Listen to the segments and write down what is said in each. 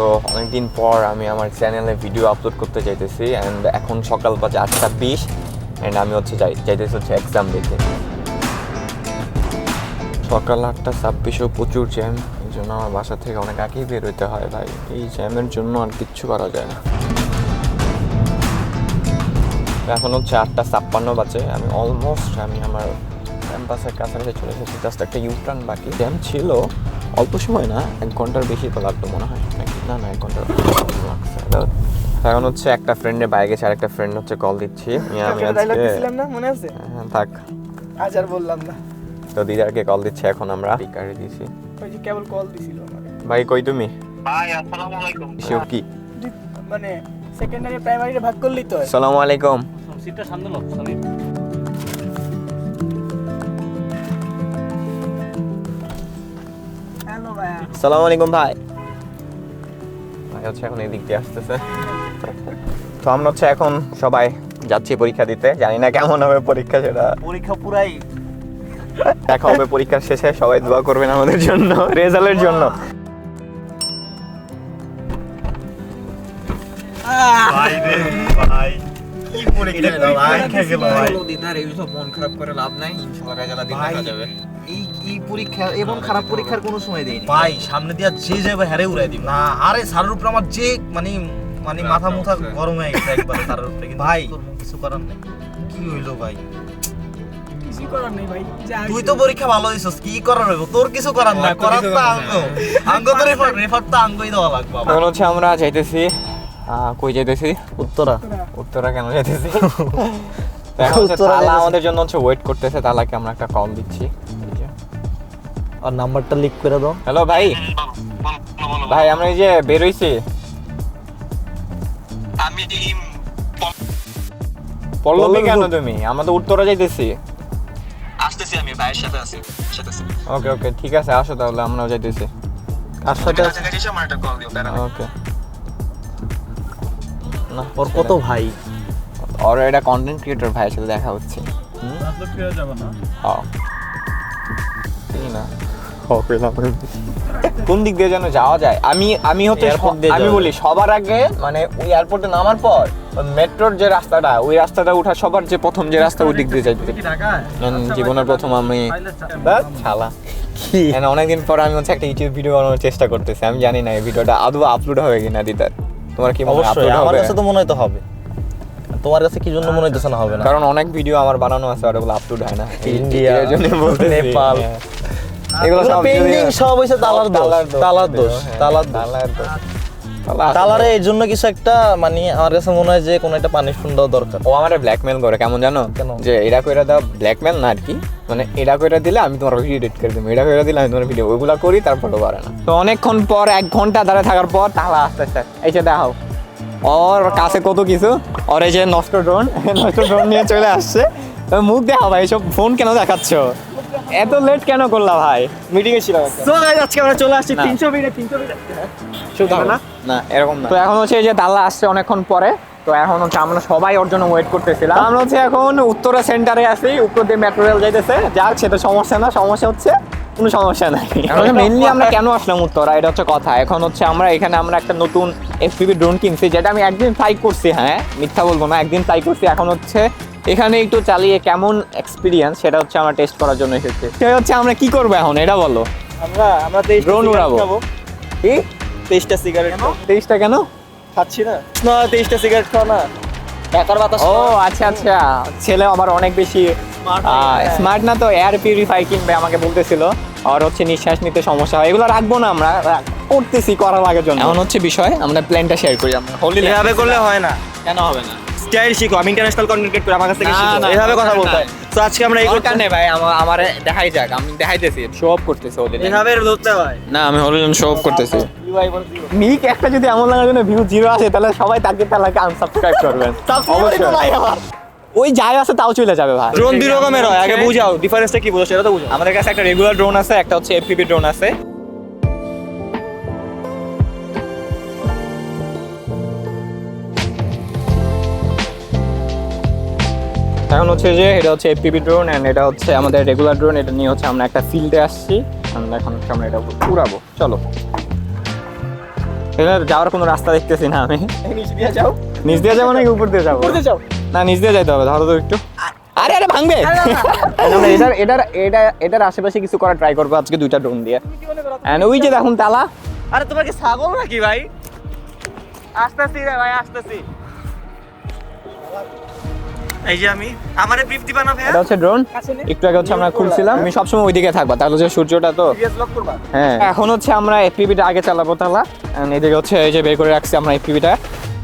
তো অনেকদিন পর আমি আমার চ্যানেলে ভিডিও আপলোড করতে চাইতেছি অ্যান্ড এখন সকাল বাজে 8:20 অ্যান্ড আমি হচ্ছে চাইতেছি হচ্ছে এক্সাম দিতে। সকাল 8:26 প্রচুর জ্যাম, এই জন্য আমার বাসা থেকে অনেক আগেই বের হইতে হয় ভাই। এই জ্যামের জন্য আর কিচ্ছু করা যায় না। এখন হচ্ছে 8:56 বাজে, আমি অলমোস্ট আমার ক্যাম্পাসের কাছাকাছি চলে এসেছি। জাস্ট একটা ইউটার্ন বাকি। জ্যাম ছিল অল্প সময় না, 1 ঘন্টার বেশি তো লাগতো মনে হয়। না 1 ঘন্টার এখন হচ্ছে একটা ফ্রেন্ডের বাইরে গেছে, আর একটা ফ্রেন্ড হচ্ছে কল দিচ্ছি। আমি আজকে না মনে আছে? হ্যাঁ থাক, আজ আর বললাম না। তো দিদারকে কল দিচ্ছে এখন আমরা। টিকারে দিছি ওই যে কেবল কল দিছিল আমাকে। ভাই কই তুমি? ভাই আসসালামু আলাইকুম। শিও কি মানে সেকেন্ডারি প্রাইমারিতে ভাগ করলি তো? আসসালামু আলাইকুম। সিটটা সামনে লও সরি। হ্যালো ভাই। আসসালামু আলাইকুম ভাই। ভাই হচ্ছে এখন এই দিক দিয়ে আসতেছে। তো আমরা হচ্ছে এখন সবাই যাচ্ছি পরীক্ষা দিতে। জানি না কেমন হবে পরীক্ষা, সেটা পরীক্ষা পুরাই দেখা হবে পরীক্ষার শেষে। সবাই দোয়া করবেন আমাদের জন্য, রেজাল্টের জন্য। ভাই রে ভাই কি পরীক্ষা গেল ভাই, গেল ভাই। দিদার এই সব মন খারাপ করে লাভ নাই, ইনশাআল্লাহ রেজাল্ট দিন দেখা যাবে। এই পরীক্ষা এমন খারাপ পরীক্ষার কোনো সময় দেয়নি ভাই সামনে দিয়া যে যাবে হারে উড়াই দিই না। আরে স্যারের উপর আমার যে মানে মাথা মুথা গরম হয়ে গেছে একবারে স্যারের উপরে। কিন্তু ভাই কিছু করার নেই। কি হইলো ভাই? কিছু করার নেই ভাই। তুই তো পরীক্ষা ভালো দিছস, কি করার হইব? তোর কিছু করার না, করার তো আঙ্গ তো রেফার তো আঙ্গই দেওয়া লাগবে। এখন হচ্ছে আমরা যাইতেছি, কই যাইতেছি? উত্তরা কেন যাইতেছি? এখন হচ্ছে তালা আমাদের জন্য হচ্ছে ওয়েট করতেছে। তালাকে আমরা একটা কল দিচ্ছি। আর নাম্বারটা লিক করে দাও। হ্যালো ভাই। ভাই আমরা এই যে বের হইছি। আমি পল্লবী কেন তুমি? আমরা তো উত্তরা যাইতেছি। আসতেছি, আমি ভাইয়ের সাথে আছি। ওকে ওকে ঠিক আছে, আসো তাহলে, আমরাও যাইতেছি। কার সাথে? কাছাকাছি আমার একটা কল দিও তারা। ওকে। না ওর কত ভাই? আর এটা কন্টেন্ট ক্রিয়েটর ভাইয়ের সাথে দেখা হচ্ছে। আপলোড করে যাব না? হ্যাঁ ঠিক না। কোন দিক দিয়ে যেন যাওয়া যায়? আমি হচ্ছে আমি বলি সবার আগে মানে ওই এয়ারপোর্টে নামার পর মেট্রোর যে রাস্তাটা, ওই রাস্তাটা উঠা সবার যে প্রথম যে রাস্তা, ওই দিক দিয়ে যাইতে জীবনের প্রথম আমি শালা কি অনেকদিন পর আমি হচ্ছে একটা ইউটিউব ভিডিও বানানোর চেষ্টা করতেছি। আমি জানি না এই ভিডিওটা আদৌ আপলোড হবে কিনা। দিদার তোমার কি মনে হয় আপলোড হবে? আমার কাছে তো মনে হয় তো হবে। তোমার কাছে কি জন্য মনে হইতেছে না হবে না? কারণ অনেক ভিডিও আমার বানানো আছে আর ওগুলো আপলোড হয় না। ইন্ডিয়া, এর জন্য বলতে নেপাল, এগুলো সব পেন্ডিং সব হইছে তালার দোষ। তালারে এই জন্য কিছু একটা মানে আমার কাছে মনে হয় যে কোনো একটা পানিশমেন্ট দেওয়া দরকার। ও আমারে ব্ল্যাকমেল করে, কেমন জানো? যে এটা কইরা দাও, ব্ল্যাকমেল না আর কি, মানে এটা কইরা দিলে আমি তোমার ভিডিও এডিট করে দেবো, এটা কইরা দিলে আমি তোমার ভিডিও, ওইগুলা করি তারপরে পারে না। তো অনেকক্ষণ পর 1 ঘন্টা দাঁড়ায় থাকার পর তাহলে আস্তে আস্তে এই যে দেখাও ওর কাছে কত কিছু। ওর এই যে নষ্ট ড্রোন নিয়ে চলে আসছে। মুখ দেখা ভাই, সব ফোন কেন দেখাচ্ছ? এত লেট কেন করলা ভাই? মিটিং এ ছিলাম। সো গাইস আজকে আমরা চলে আসছি 300 মিনিট শুধু না এরকম না। তো এখন হচ্ছে এই যে দাল্লা আসছে অনেকক্ষণ পরে। তো এখন হচ্ছে আমরা সবাই ওর জন্য ওয়েট করতেছিলাম। আমরা হচ্ছে এখন উত্তরা সেন্টারে আছি, উত্তর দিয়ে মেট্রো রেল যাইতেছে। যাক সেটা সমস্যা না, সমস্যা হচ্ছে কোনো সমস্যা নাই। মেইনলি আমরা কেন আসলাম উত্তরা, এটা হচ্ছে কথা। এখন হচ্ছে আমরা এখানে একটা নতুন FPV ড্রোন কিনছি, যেটা আমি একদিন ট্রাই করছি। হ্যাঁ মিথ্যা বলবো না, একদিন ট্রাই করছি। এখন হচ্ছে এখানে একটু চালিয়ে কেমন এক্সপিরিয়েন্স সেটা হচ্ছে আমরা টেস্ট করার জন্য এসেছি। সেটা হচ্ছে আমরা কি করবো এখন এটা বলো। আমরা ড্রোন উড়াবো। কি 23টা সিগারেট? 23টা কেন খাচ্ছি না? না 23টা সিগারেট খাও না, ঢাকার বাতাস। ও আচ্ছা আচ্ছা, ছেলে আমার অনেক বেশি স্মার্ট না, তো এয়ার পিউরিফাই কিনবে আমাকে বলতেছিল। আর হচ্ছে নিঃশ্বাস নিতে সমস্যা হয়, এগুলো রাখবো না, আমরা করতেছি করার আগের জন্য। এমন হচ্ছে বিষয়, আমরা প্ল্যানটা শেয়ার করি। আমরা এভাবে করলে হয় না। কেন হবে না? স্টাইল শিখো, আমি ইন্টারন্যাশনাল কন্টেন্ট ক্রিয়েটর, আমার কাছ থেকে শিখো। এভাবে কথা বলতে হয়। তো আজকে আমরা এই দরকার নেই ভাই, আমারে দেখাই যাক, আমি দেখাইতেছি, শো অফ করতেছি ওদের। এভাবে ধরতে হয় না, আমি হলিজন শো অফ করতেছি। মিক একটা যদি এমন লাগার জন্য ভিউ 0 আসে, তাহলে সবাই তাকে আনসাবস্ক্রাইব করবেন। অবশ্যই ওই যাই আছে তাও চলে যাবে ভাই। ড্রোন দুই রকমের হয়, আগে বুঝাও ডিফারেন্সটা কি বুঝো সেটা তো বুঝাও। আমাদের কাছে একটা রেগুলার ড্রোন আছে, একটা হচ্ছে FPV ড্রোন আছে। এখন হচ্ছে যে এটা হচ্ছে FPV ড্রোন এন্ড এটা হচ্ছে আমাদের রেগুলার ড্রোন। এটা নিয়ে হচ্ছে আমরা একটা ফিল্ডে আসছি, এখন হচ্ছে আমরা এটা উড়াবো। চলো সেখানে যাওয়ার কোনো রাস্তা দেখতেছি না আমি। নিচ দিয়ে যাও। নিচ দিয়ে যাবো নাকি উপর দিয়ে যাবো? উপর দিয়ে যাও। না নিচ দিয়ে যাইতে হবে, ধরো তো একটু। আরে আরে ভাঙবে। আমরা এটার আশেপাশে কিছু করার ট্রাই করবো আজকে 2টা ড্রোন দিয়ে। এন্ড ওই যে দেখুন তালা। আরে তোমার কি ছাগল নাকি ভাই? আসতেছি রে ভাই, আসতেছি। এই যে আমি আমারে ব্রিফ দিবা না ভাই? এটা হচ্ছে ড্রোন। একটু আগে হচ্ছে আমরা খুলছিলাম। আমি সবসময় ওইদিকে থাকবা, তাহলে হচ্ছে সূর্যটা তো। সিরিয়াস ব্লক করবা? হ্যাঁ, এখন হচ্ছে আমরা এফপিভিটা আগে চালাবো তাহলে। এন্ড এদিকে হচ্ছে এই যে বের করে রাখছি আমরা এফপিভিটা,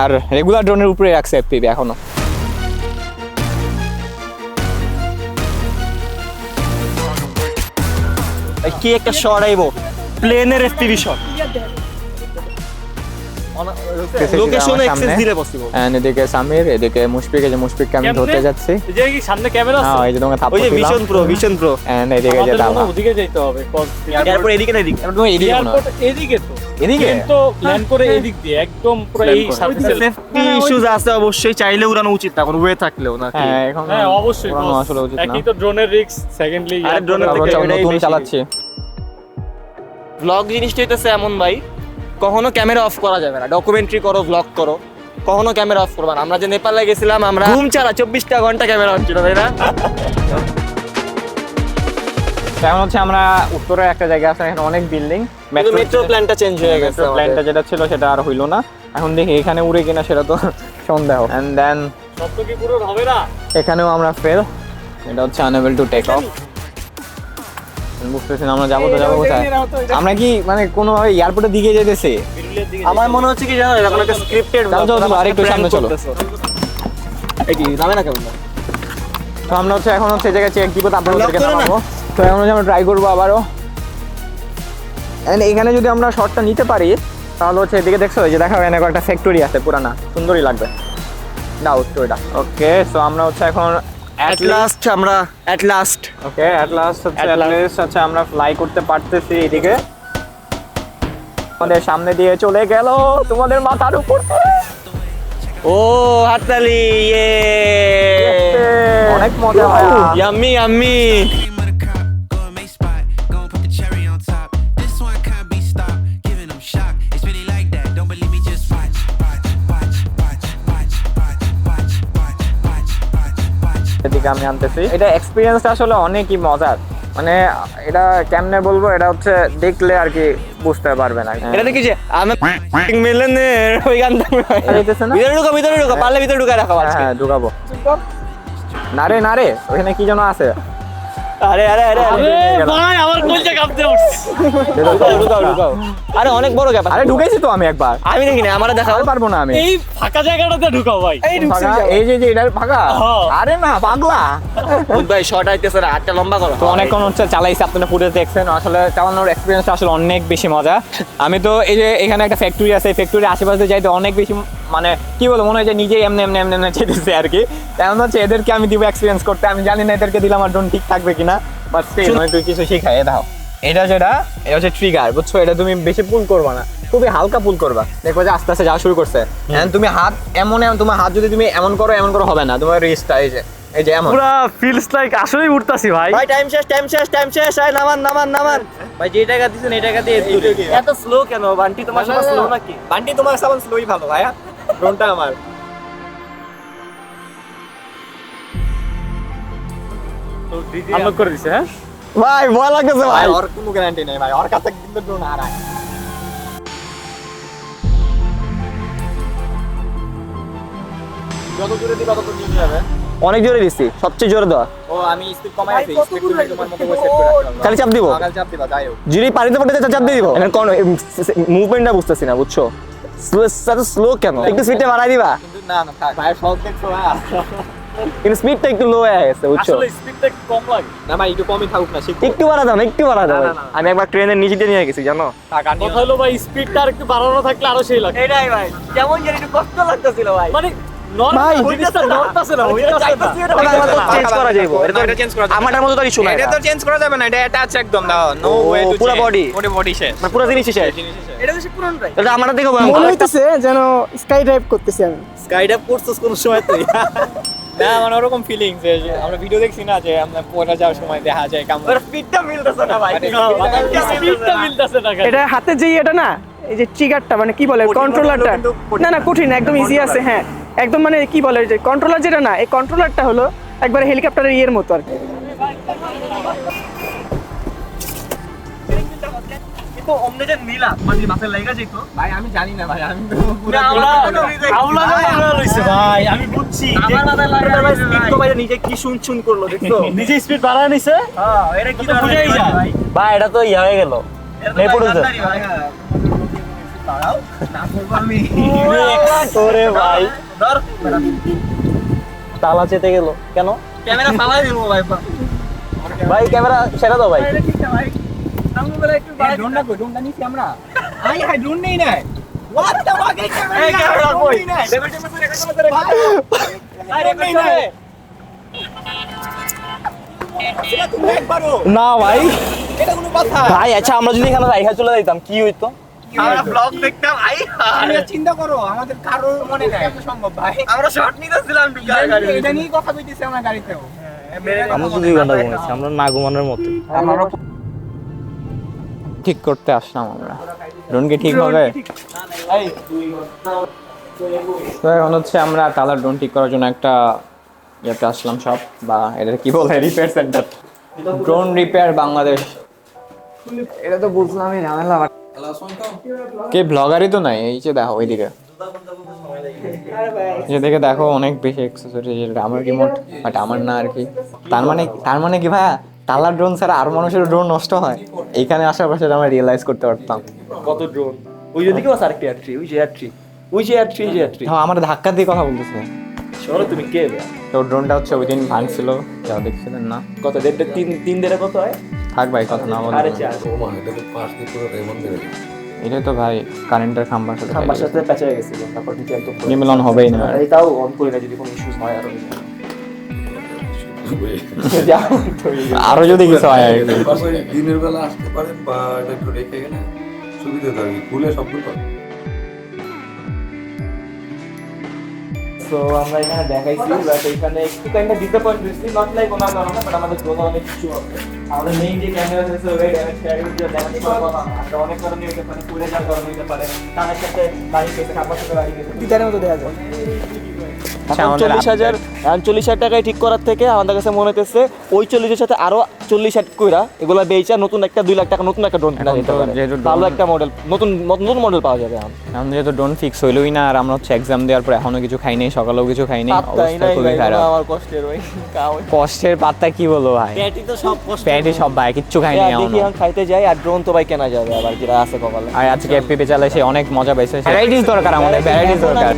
আর রেগুলার ড্রোনের উপরে রাখছি এফপিভি এখনো। কি একটা শট আইবো, প্লেনের এফপিভি শট। লোকেশন এক্সেস দিলে পসিবল। এন্ড এদিকে সামির, এদিকে মুশফিক, এই যে মুশফিককে আমি ধরতে যাচ্ছি। এই যে কি সামনে ক্যামেরা আছে? হ্যাঁ, এই যে তোমাকে থাপ্পড় ওই যে দিলাম। Vision pro. এন্ড এদিকে যে আমাদের তালা। মনে ওদিকে যাইতে হবে এরপর এদিকে না এদিকে। তুমি এদিকে না, এয়ারপোর্ট এদিকে তো এদিকে। তো ল্যান্ড করে এদিক দিয়ে একদম পুরো এই সার্ভিসের। সেফটি ইস্যুস আছে অবশ্যই, চাইলে উড়ানো উচিত না, কোনো ওয়ে থাকলেও না। হ্যাঁ, এখন হ্যাঁ অবশ্যই উড়ানো boss। আসলে উচিত না। একই তো ড্রোনের রিস্ক, সেকেন্ডলি আরে ড্রোনের তারপর থেকে হচ্ছে আমরা এটাই নতুন বেশি। চালাচ্ছি। ব্লগ জিনিসটা হইতেছে এমন ভাই, কখনো ক্যামেরা অফ করা যাবে না। ডকুমেন্টারি করো, ব্লগ করো, কখনো ক্যামেরা অফ করবা না। আমরা যে নেপালে গেছিলাম, আমরা ঘুম ছাড়া 24টা ঘন্টা ক্যামেরা অন ছিল, তাই না? এখন হচ্ছে আমরা উত্তরে একটা জায়গা আছে, এখানে অনেক বিল্ডিং। মেট্রো প্ল্যানটা চেঞ্জ হয়ে গেছে। প্ল্যানটা যেটা ছিল সেটা আর হইলো না। এখন দেখি এখানে উড়ে কিনা সেটা তো সন্দেহ। এন্ড দেন শব্দ কি পুরো হবে না? এখানেও আমরা ফেল, এটা হচ্ছে আনএবল টু টেক অফ। বুঝতেছি না আমরা যাবো তো যাবো কোথায়? আমরা কি মানে কোনো এয়ারপোর্টের দিকে যেতেছি? বিরুলিয়ার দিকে আমার মনে হচ্ছে কি জানো, এখন একটা স্ক্রিপ্টেড চলো, চলো, চলো, আরেকটু সামনে চলো। এই কি নামে না কেমন? তো আমরা হচ্ছে এখন হচ্ছে এই জায়গায় চেক দিব, তারপর Lock ওদেরকে করো না। নামাবো। তো এখন হচ্ছে আমরা ট্রাই করবো আবারও। এন্ড এখানে যদি আমরা শটটা নিতে পারি তাহলে হচ্ছে এদিকে দেখছো এই যে দেখা হয় একটা ফ্যাক্টরি আছে পুরানা, সুন্দরই লাগবে। দাও তো এটা। ওকে, সো আমরা হচ্ছে এখন at last okay at last হচ্ছে আমরা ফ্লাই করতে পারতেছি। এদিকে আমাদের সামনে দিয়ে চলে গেল তোমাদের মাথার উপর। ও হাততালি, ইয়ে অনেক মজা হয়। Yummy yummy. Cream of the crop, go and make spot, go and put the cherry on top. This one can't be stopped, giving them shock. It's really like that, don't believe me, just watch, watch, watch, watch, watch, watch, watch, watch, watch, watch, watch. এদিকে আমি আনতেছি। এটা এক্সপিরিয়েন্সটা আসলে অনেকই মজার, মানে এটা কেমনে বলবো, এটা হচ্ছে দেখলে আর কি বুঝতে পারবে না। এটা দেখি যে আমি মিলনের ওই গানটা যেতেছে না? ভিতরে ঢুকা পারলে ভিতরে ঢুকা রাখো আজকে। হ্যাঁ ঢুকাবো। না রে ওখানে কি যেন আছে। আরে আরে আরে আরে ভাই আমার কলজা কাঁপতে উঠছে। ঢুকাও। আরে অনেক বড় গ্যাপ। আরে ঢুকাইছি তো আমি একবার। আমি দেখি না, আমারে দেখাও। আর পারবো না আমি। এই ফাঁকা জায়গাটাতে ঢুকাও ভাই। ফাঁকা, এই যে এটা ফাঁকা। হ্যাঁ। আরে না পাগলা। ভাই শর্ট আইতেছে না, হাতটা লম্বা করো। তো অনেকক্ষণ হচ্ছে চালাইছি, আপনারা ফুটেজ দেখছেন। আসলে চালানোর এক্সপিরিয়েন্সটা আসলে অনেক বেশি মজা। আমি তো এই যে এখানে একটা ফ্যাক্টরি আছে, ফ্যাক্টরির আশেপাশে যাইতে অনেক বেশি মানে কি বলবো, মনে হয় যে নিজেই এমনি চেয়েছে আর কি। তেমন হচ্ছে এদেরকে আমি দিব এক্সপিরিয়েন্স করতে। আমি জানি না এদেরকে দিলে আমার ড্রোন ঠিক থাকবে কিনা, বাট স্টিল আমি তুই কিছু শিখাই। দাও এটা হচ্ছে ট্রিগার, বুঝছো? এটা তুমি বেশি পুল করবা না, খুবই হালকা পুল করবা। দেখো যে আস্তে আস্তে যাওয়া শুরু করছে। তুমি হাত এমন তোমার হাত যদি তুমি এমন করো হবে না, তোমার রিস্টটা এই যে এমন। পুরো ফিলস লাইক আসলেই উঠতাছি ভাই। ভাই টাইম শেষ। আয় নামান। ভাই যে টাকা দিছেন এই টাকা দিয়ে দূরে। এত স্লো কেন? বান্টি তোমার সাথে স্লো নাকি? বান্টি তোমার সামান স্লোই ভালো ভাইয়া, ড্রোনটা আমার। আনলক করে দিছে। হ্যাঁ ভাই ভয় লাগতেছে ভাই ভাই। ওর কোনো গ্যারান্টি নেই ভাই, ওর কাছে কিন্তু ড্রোন হারায়। যত দূরে দিবা তত নিয়ে যাবে। অনেক জোরে দিছি, সবচেয়ে জোরে দেওয়া। ও আমি স্পিড কমাই আছি, স্পিড তুমি তোমার মতো করে সেট করে রাখতে পারবে। খালি চাপ দিব। কাল চাপ দিবা, যাই হোক। যদি পানিতে পড়তে চাপ দিয়ে দিব। এখন কোন মুভমেন্টটা বুঝতেছি না, বুঝছো? স্লো কেন? একটু স্পিডটা বাড়াই দিবা। কিন্তু না থাক ভাই, সব দেখছো ভাই। কিন্তু স্পিডটা একটু লো হয়ে গেছে, বুঝছো? আসলে স্পিডটা একটু কম লাগে। না ভাই একটু কমই থাকুক না, শিখবো। একটু বাড়া দাও। আমি একবার ট্রেনের নিচে দিয়ে নিয়ে গেছি, জানো? কথা হলো ভাই স্পিডটা আর একটু বাড়ানো থাকলে আরো সেই লাগে। এটাই ভাই, কেমন জানি একটু কষ্ট লাগতেছিল ভাই। মানে নরমাল জিনিসটা নড়তাছে না, হইতাছে না। চেঞ্জ করা যাইবো। এটা চেঞ্জ করা যাবে। আমারটার মতো তো কিছু না। এটা তো চেঞ্জ করা যাবে না, এটা অ্যাটাচ একদম। দাও নো ওয়ে টু পুরো body? বডি শেষ। মানে পুরো জিনিস শেষ। এটা বেশি পুরনো ভাই। এটা আমারটা দেখো মনে হইতেছে যেন স্কাই ড্রাইভ করতেছি আমি। স্কাইডাইভ করছস কোন সময় তুই? না মানে ওরকম ফিলিংস যে আমরা ভিডিও দেখছি না যে আমরা পড়ে যাওয়ার সময় দেখা যায় কেমন। স্পিডটা মিলতেছে না ভাই। স্পিডটা মিলতাছে না। এটা হাতে যেই এটা না, এই যে ট্রিগারটা মানে কি বলে কন্ট্রোলারটা, না না কঠিন একদম ইজি আছে, হ্যাঁ একদম মানে কি বলে যে কন্ট্রোলার যেটা না, এই কন্ট্রোলারটা হলো একবার হেলিকপ্টারের ইয়ের মতো আর কি। তো অমনে যে নীলা মানে মাথায় লাগা যেত ভাই আমি জানি না ভাই, আমি তো ভাই আমি বুঝছি আমার মাথায় লাগা ভাই স্পিড তো ভাই নিজে কি শুন করলো দেখছো নিজে স্পিড বাড়ায় নিছে। হ্যাঁ এটা কি তো বুঝাই যায় ভাই এটা তো ইয়া হয়ে গেল, নেই পড়েছে। দাঁড়াও না করবো আমি ওরে ভাই ধর তালা চেতে গেল কেন? ক্যামেরা ফালাই দেবো ভাই ভাই ক্যামেরা সেরা দাও ভাই। ড্রোনটা নিছি আমরা। আই হাই ড্রোন নেই না। হোয়াট দ্য ফাক এই ক্যামেরা কই ডেবে ডেবে করে আরে নেই না তুমি একবারও না ভাই এটা কোনো কথা ভাই আচ্ছা আমরা যদি এখানে রাইখা চলে যাইতাম কি হইতো? আমরা ব্লগ দেখতাম আই আমরা চিন্তা করো আমাদের কারো মনে নাই সম্ভব ভাই। আমরা শর্ট নিতেছিলাম গাড়ি এটা নিয়ে কথা কইতেছি আমরা গাড়িতেও। আমরা তো 2 ঘন্টা ঘুমাইছি, আমরা না ঘুমানোর মতো। আমরা ঠিক করতে আসলাম আমরা। ড্রোন কি ঠিক হবে? তো এখন হচ্ছে আমরা তালার ড্রোন ঠিক করার জন্য একটা ইয়েতে আসলাম সব, বা এটা কি বলে repair centre, drone repair Bangladesh. এটা তো বুঝলামই ঝামেলা। কে ব্লগারই তো নাই, এই যে দেখো ওইদিকে, যেদিকে দেখো অনেক বেশি অ্যাক্সেসরিজ, যেটা আমার রিমোট বাট আমার না আর কি। তার মানে কি ভাইয়া, তালার ড্রোন ছাড়া আর মানুষের ড্রোন নষ্ট হয়? এইখানে আসার পর সেটা আমরা রিয়েলাইজ করতে পারতাম। কত ড্রোন ওই দিকে আছে আরেকটা এয়ার ট্রি, ওই যে এয়ার ট্রি, ওই যে এয়ার ট্রি, যে এয়ার ট্রি। হ্যাঁ, আমার ধাক্কা দিয়ে কথা বলতেছে। সরো তুমি কে বে? তো ড্রোনটা হচ্ছে ওই দিন ভাঙছিল, যা দেখছিলেন না। কত দেড়টা তিন দেড়ে কত হয়? থাক ভাই, কথা না বলে। আরে চার এটা তো ভাই কারেন্টের খাম্বার সাথে খাম্বার সাথে প্যাঁচা হয়ে গেছিল, তারপর নিচে একদম নিমিলন হবেই না। এই তাও অন করি না, যদি কোনো ইস্যুস হয় আরো আরো যদি কিছু হয় আর কি। দিনের বেলা আসতে পারেন বা এটা একটু রেখে গেলে সুবিধা থাকে, খুলে সবগুলো তো আমরা এখানে দেখাইছি, বাট এখানে একটু কাইন্ডা ডিসঅ্যাপয়েন্ট হইছি, নট লাইক ওনার কারণে, বাট আমাদের জন্য অনেক কিছু আছে। আমাদের মেইন যে ক্যামেরা আছে ওই ড্যামেজ শেয়ারিং যে ড্যামেজ করার কথা, আমরা অনেক কারণে হইতে পারে, পুড়ে যাওয়ার কারণে হইতে পারে, তার সাথে বাড়ি গেছে, খাবার সাথে বাড়ি গেছে, পিতারের মতো দেখা যায়। আচ্ছা, এখন 40,000 টাকায় ঠিক করার থেকে আমাদের কাছে মনে হচ্ছে ওই 40,000 সাথে আরো 40,000 কইরা এগুলা বেচা নতুন একটা 2 লাখ টাকা নতুন একটা ড্রোন কিনা এখন যেতে তো পারে। যেহেতু ভালো drone- একটা মডেল, নতুন মডেল পাওয়া যাবে এখন। এখন যেহেতু ড্রোন ফিক্স হইলই না, আর আমরা হচ্ছে এক্সাম দেওয়ার পর এখনো কিছু খাই নাই, সকালেও কিছু খাই নাই, অবস্থা খুবই খারাপ। আমার কষ্টের ভাই, কষ্টের পাত্তা কি বলবো ভাই, প্যাটি তো সব কষ্ট প্যাটি সব ভাই কিচ্ছু খাই নাই দেখি এখনো। এখন খাইতে যাই, আর ড্রোন তো ভাই কেনা যাবে আবার, যেটা আছে কপালে। আর আজকে এফপিভি চালাই, সে অনেক মজা পাইছে। ভ্যারাইটিস দরকার আমাদের, ভ্যারাইটিস দরকার।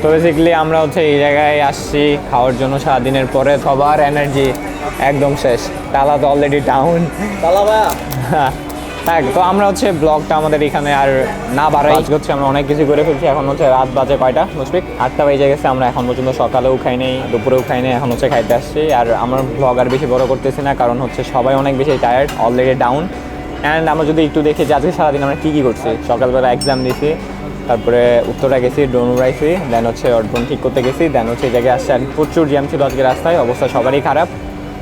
তো বেসিক্যালি আমরা হচ্ছে এই জায়গায় আসছি খাওয়ার জন্য, সারাদিনের পরে সবার এনার্জি একদম শেষ। তালা তো অলরেডি ডাউন। তালা ভাইয়া থাক, তো আমরা হচ্ছে ব্লগটা আমাদের এখানে আর না বাড়াই। আজকে হচ্ছে আমরা অনেক কিছু করে ফেলছি। এখন হচ্ছে রাত বাজে কয়টা মুশফিক? 8টা বেজে গেছে। আমরা এখন পর্যন্ত সকালেও খাই নাই, দুপুরেও খাই নাই, এখন হচ্ছে খাইতে আসছি। আর আমরা ব্লগ আর বেশি বড় করতেছি না, কারণ হচ্ছে সবাই অনেক বেশি টায়ার্ড, অলরেডি ডাউন। অ্যান্ড আমরা যদি একটু দেখি যে আজকে সারাদিন আমরা কী কী করছি। সকালবেলা এক্সাম দিয়েছি, তারপরে উত্তরা গেছি, ড্রোন উড়াইছি, দেন হচ্ছে ড্রোন ঠিক করতে গেছি, দেন হচ্ছে এই জায়গায় আসছে। আর প্রচুর জ্যাম ছিল আজকে রাস্তায়, অবস্থা সবারই খারাপ।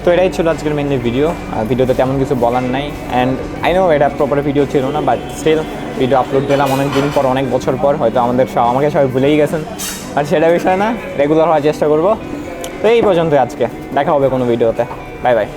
তো এটাই ছিল আজকের মেনলি ভিডিও। ভিডিওতে তেমন কিছু বলার নাই। অ্যান্ড আই নো এটা প্রপার ভিডিও ছিল না, বাট স্টিল ভিডিও আপলোড দিলাম অনেক দিন পর, অনেক বছর পর। হয়তো আমাকে সবাই ভুলেই গেছেন, আর সেটা বিষয় না, রেগুলার হওয়ার চেষ্টা করবো। তো এই পর্যন্তই আজকে, দেখা হবে কোনো ভিডিওতে। Bye bye.